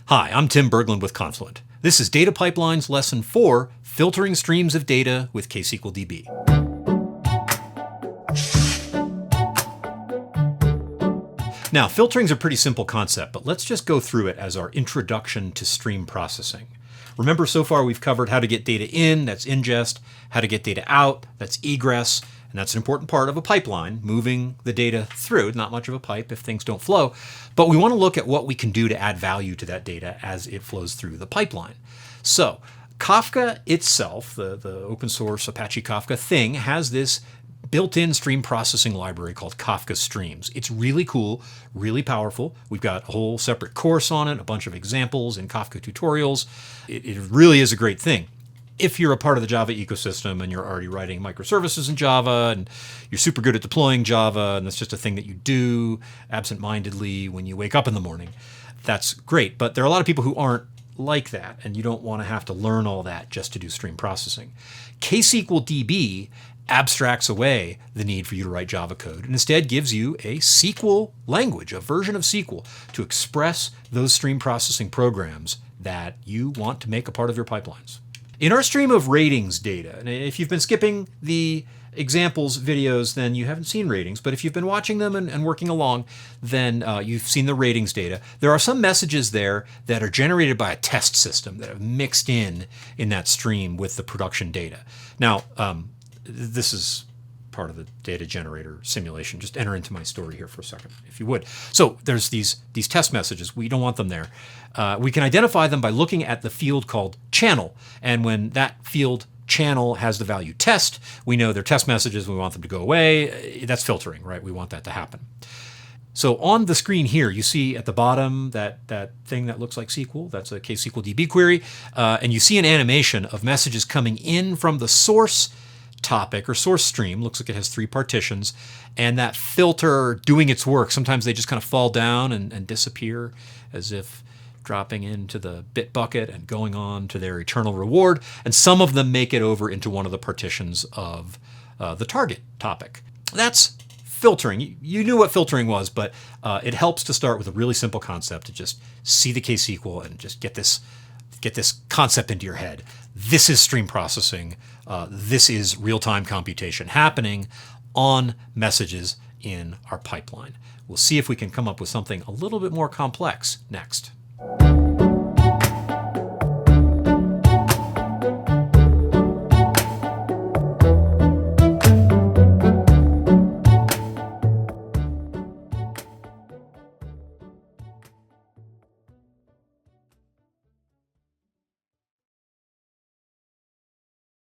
Hi, I'm Tim Berglund with Confluent. This is Data Pipelines Lesson 4, Filtering Streams of Data with KSQLDB. Now, filtering is a pretty simple concept, but let's just go through it as our introduction to stream processing. Remember, so far we've covered how to get data in, that's ingest, how to get data out, that's egress, and that's an important part of a pipeline, moving the data through. Not much of a pipe if things don't flow, but we want to look at what we can do to add value to that data as it flows through the pipeline. So Kafka itself, the open source Apache Kafka thing, has this built-in stream processing library called Kafka Streams. It's really cool, really powerful. We've got a whole separate course on it, a bunch of examples in Kafka tutorials. It really is a great thing. If you're a part of the Java ecosystem and you're already writing microservices in Java and you're super good at deploying Java and that's just a thing that you do absent-mindedly when you wake up in the morning, that's great. But there are a lot of people who aren't like that, and you don't want to have to learn all that just to do stream processing. KSQLDB abstracts away the need for you to write Java code and instead gives you a SQL language, a version of SQL, to express those stream processing programs that you want to make a part of your pipelines. In our stream of ratings data, and if you've been skipping the examples videos, then you haven't seen ratings, but if you've been watching them and working along, then you've seen the ratings data. There are some messages there that are generated by a test system that have mixed in that stream with the production data. Now, this is part of the data generator simulation. Just enter into my story here for a second, if you would. So there's these test messages. We don't want them there. We can identify them by looking at the field called channel. And when that field channel has the value test, we know they're test messages. We want them to go away. That's filtering, right? We want that to happen. So on the screen here, you see at the bottom that thing that looks like SQL. That's a KSQLDB query. And you see an animation of messages coming in from the source topic or source stream. Looks like it has 3 partitions, and that filter doing its work. Sometimes they just kind of fall down and disappear as if dropping into the bit bucket and going on to their eternal reward, and some of them make it over into one of the partitions of the target topic. That's filtering. You knew what filtering was, but it helps to start with a really simple concept, to just see the KSQL and just get this concept into your head. This is stream processing. This is real-time computation happening on messages in our pipeline. We'll see if we can come up with something a little bit more complex next.